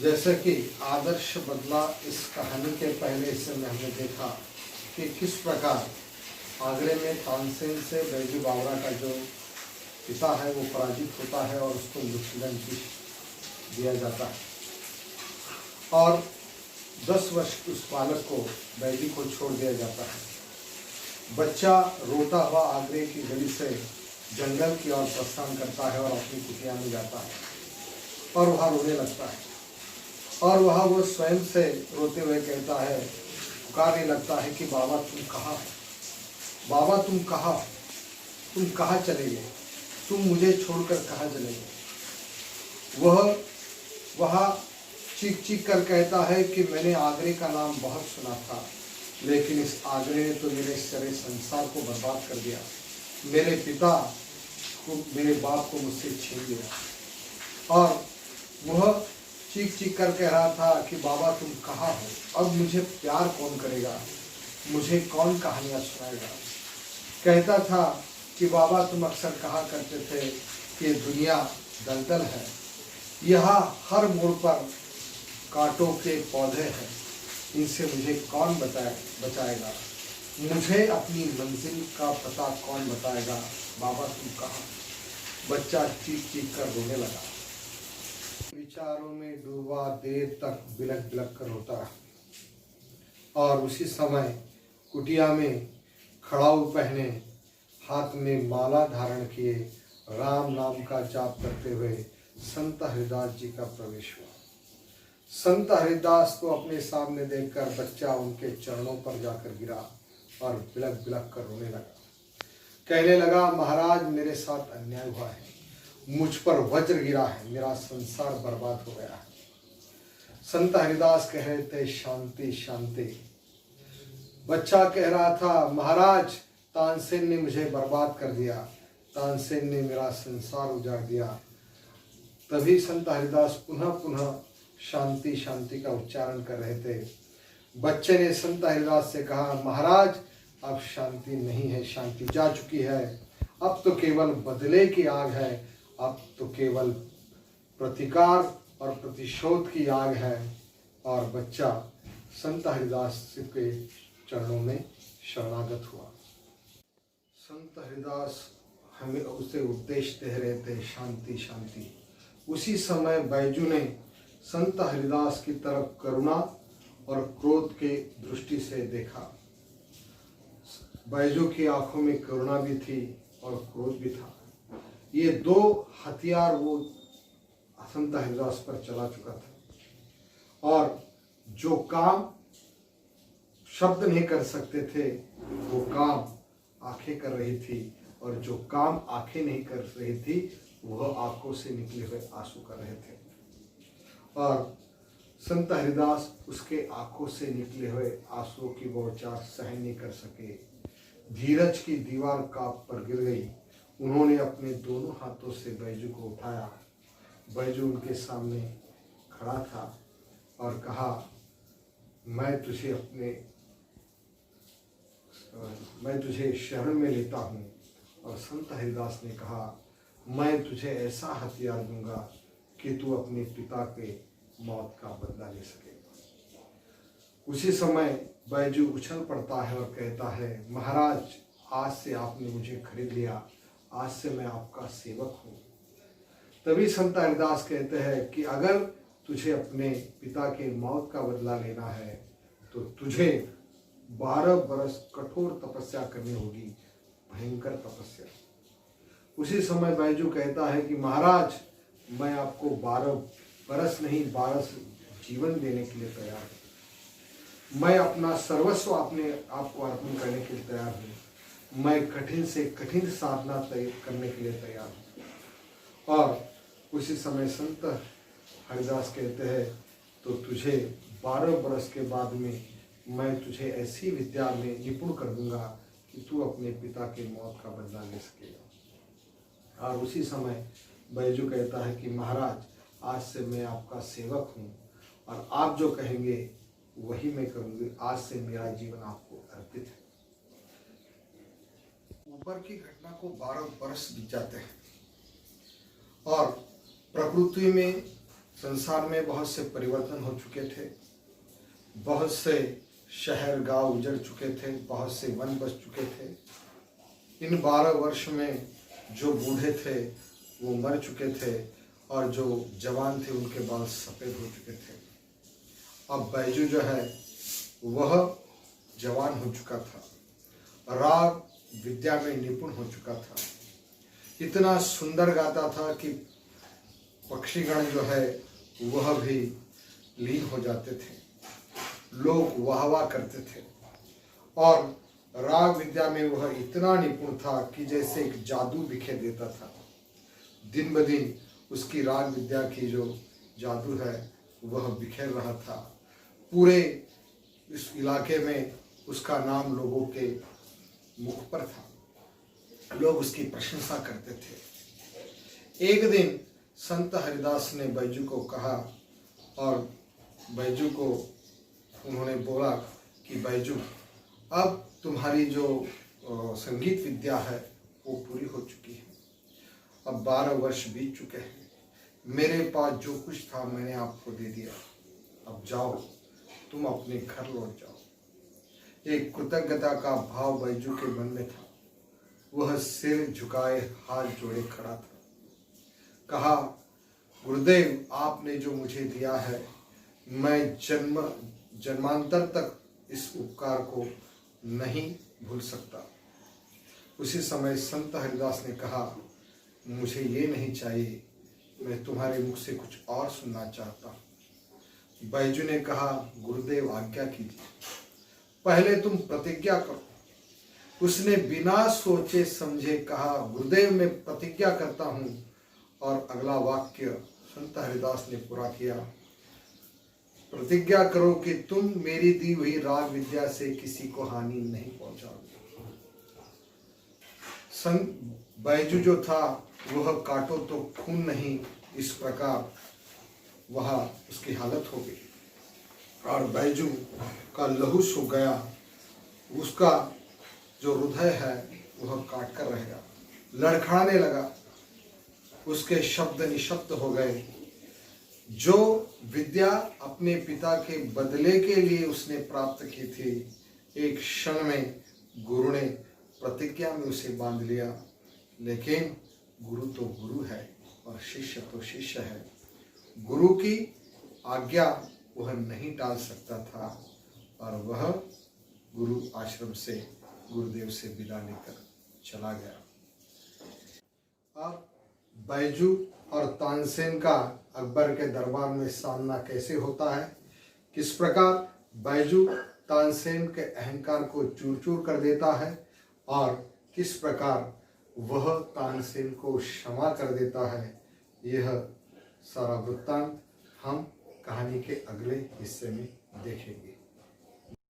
जैसे कि आदर्श बदला, इस कहानी के पहले हिस्से में हमने देखा कि किस प्रकार आगरे में तानसेन से बैजू बावरा का जो पिता है वो पराजित होता है और उसको मृत्युदंड दिया जाता है और 10 वर्ष उस बालक को बैजू को छोड़ दिया जाता है। बच्चा रोता हुआ आगरे की गली से जंगल की ओर प्रस्थान करता है और अपनी कुटिया में जाता है और वहाँ रोने लगता है और वहाँ वो स्वयं से रोते हुए कहता है, पुकारने लगता है कि बाबा तुम कहाँ हो, बाबा तुम कहाँ चले गए, तुम मुझे छोड़कर कहाँ चले गए। वह वहाँ चीख चीख कर कहता है कि मैंने आगरे का नाम बहुत सुना था, लेकिन इस आगरे ने तो मेरे सारे संसार को बर्बाद कर दिया, मेरे पिता को, मेरे बाप को मुझसे छीन लिया। और वह चीख चीख कर कह रहा था कि बाबा तुम कहाँ हो, अब मुझे प्यार कौन करेगा, मुझे कौन कहानियाँ सुनाएगा। कहता था कि बाबा तुम अक्सर कहा करते थे कि ये दुनिया दलदल है, यहाँ हर मोड़ पर कांटों के पौधे हैं, इनसे मुझे कौन बचाएगा, मुझे अपनी मंजिल का पता कौन बताएगा, बाबा तुम कहाँ। बच्चा चीख चीख कर रोने लगा। विचारों में डूबा देर तक बिलक बिलक कर रोता रहा और उसी समय कुटिया में खड़ाऊ पहने, हाथ में माला धारण किए, राम नाम का जाप करते हुए संत हरिदास जी का प्रवेश हुआ। संत हरिदास को अपने सामने देखकर बच्चा उनके चरणों पर जाकर गिरा और बिलक बिलक कर रोने लगा। कहने लगा, महाराज मेरे साथ अन्याय हुआ है, मुझ पर वज्र गिरा है, मेरा संसार बर्बाद हो गया है। संत हरिदास कह रहे थे, शांति शांति। बच्चा कह रहा था, महाराज तानसेन ने मुझे बर्बाद कर दिया, तानसेन ने मेरा संसार उजाड़ दिया। तभी संत हरिदास पुनः पुनः शांति शांति का उच्चारण कर रहे थे। बच्चे ने संत हरिदास से कहा, महाराज अब शांति नहीं है, शांति जा चुकी है, अब तो केवल बदले की आग है, अब तो केवल प्रतिकार और प्रतिशोध की आग है। और बच्चा संत हरिदास के चरणों में शरणागत हुआ। संत हरिदास हमें उसे उपदेश दे रहे थे, शांति शांति। उसी समय बैजू ने संत हरिदास की तरफ करुणा और क्रोध के दृष्टि से देखा। बैजू की आंखों में करुणा भी थी और क्रोध भी था। ये दो हथियार वो संत हरिदास पर चला चुका था और जो काम शब्द नहीं कर सकते थे वो काम आंखें कर रही थी, और जो काम आंखें नहीं कर रही थी वह आंखों से निकले हुए आंसू कर रहे थे। और संत हरिदास उसके आंखों से निकले हुए आंसुओं की बौछार सहन नहीं कर सके। धीरज की दीवार कांप पर गिर गई। उन्होंने अपने दोनों हाथों से बैजू को उठाया। बैजू उनके सामने खड़ा था और कहा, मैं तुझे शरण में लेता हूँ। और संत हरिदास ने कहा, मैं तुझे ऐसा हथियार दूंगा कि तू अपने पिता के मौत का बदला ले सकेगा। उसी समय बैजू उछल पड़ता है और कहता है, महाराज आज से आपने मुझे खरीद लिया, आज से मैं आपका सेवक हूँ। तभी संत हरिदास कहते हैं कि अगर तुझे अपने पिता के मौत का बदला लेना है तो तुझे 12 बरस कठोर तपस्या करनी होगी, भयंकर तपस्या। उसी समय बैजू कहता है कि महाराज मैं आपको 12 बरस नहीं 12 जीवन देने के लिए तैयार हूँ। मैं अपना सर्वस्व आपको अर्पण करने के लिए तैयार हूँ। मैं कठिन से कठिन साधना करने के लिए तैयार हूँ। और उसी समय संत हरिदास कहते हैं, तो तुझे 12 बरस के बाद में मैं तुझे ऐसी विद्या में निपुण कर दूंगा कि तू अपने पिता के मौत का बदला ले सकेगा। और उसी समय बैजू कहता है कि महाराज आज से मैं आपका सेवक हूँ और आप जो कहेंगे वही मैं करूँगी, आज से मेरा जीवन आपको अर्पित है। ऊपर की घटना को 12 वर्ष बीत जाते हैं और प्रकृति में संसार में बहुत से परिवर्तन हो चुके थे, बहुत से शहर गांव उजड़ चुके थे, बहुत से वन बस चुके थे। इन 12 वर्ष में जो बूढ़े थे वो मर चुके थे और जो जवान थे उनके बाल सफ़ेद हो चुके थे। अब बैजू जो है वह जवान हो चुका था, राग विद्या में निपुण हो चुका था, इतना सुंदर गाता था कि पक्षीगण जो है वह भी लीन हो जाते थे, लोग वाह वाह करते थे। और राग विद्या में वह इतना निपुण था कि जैसे एक जादू बिखेर देता था। दिन ब दिन उसकी राग विद्या की जो जादू है वह बिखेर रहा था। पूरे इस इलाके में उसका नाम लोगों के मुख पर था, लोग उसकी प्रशंसा करते थे। एक दिन संत हरिदास ने बैजू को कहा और बैजू को उन्होंने बोला कि बैजू, अब तुम्हारी जो संगीत विद्या है वो पूरी हो चुकी है, अब 12 वर्ष बीत चुके हैं, मेरे पास जो कुछ था मैंने आपको दे दिया, अब जाओ तुम अपने घर लौट जाओ। एक कृतज्ञता का भाव बैजू के मन में था। वह सिर झुकाए हाथ जोड़े खड़ा था। कहा, गुरुदेव, आपने जो मुझे दिया है मैं जन्मांतर तक इस उपकार को नहीं भूल सकता। उसी समय संत हरिदास ने कहा, मुझे ये नहीं चाहिए, मैं तुम्हारे मुख से कुछ और सुनना चाहता हूँ। बैजू ने कहा, गुरुदेव आज्ञा कीजिए, पहले तुम प्रतिज्ञा करो। उसने बिना सोचे समझे कहा, गुरुदेव मैं प्रतिज्ञा करता हूँ। और अगला वाक्य संत हरिदास ने पूरा किया, प्रतिज्ञा करो कि तुम मेरी दी हुई राग विद्या से किसी को हानि नहीं पहुंचाओगे। संत बैजू जो था वह काटो तो खून नहीं, इस प्रकार वह उसकी हालत हो गई और बैजू का लहू सूख गया। उसका जो हृदय है वह काट कर रह गया, लड़खड़ाने लगा, उसके शब्द निशब्द हो गए। जो विद्या अपने पिता के बदले के लिए उसने प्राप्त की थी, एक क्षण में गुरु ने प्रतिज्ञा में उसे बांध लिया। लेकिन गुरु तो गुरु है और शिष्य तो शिष्य है। गुरु की आज्ञा वह नहीं टाल सकता था और वह गुरु आश्रम से, गुरुदेव से विदा लेकर चला गया। अब बैजू और तानसेन का अकबर के दरबार में सामना कैसे होता है, किस प्रकार बैजू तानसेन के अहंकार को चूर चूर कर देता है और किस प्रकार वह तानसेन को क्षमा कर देता है, यह सारा वृत्तांत हम कहानी के अगले हिस्से में देखेंगे।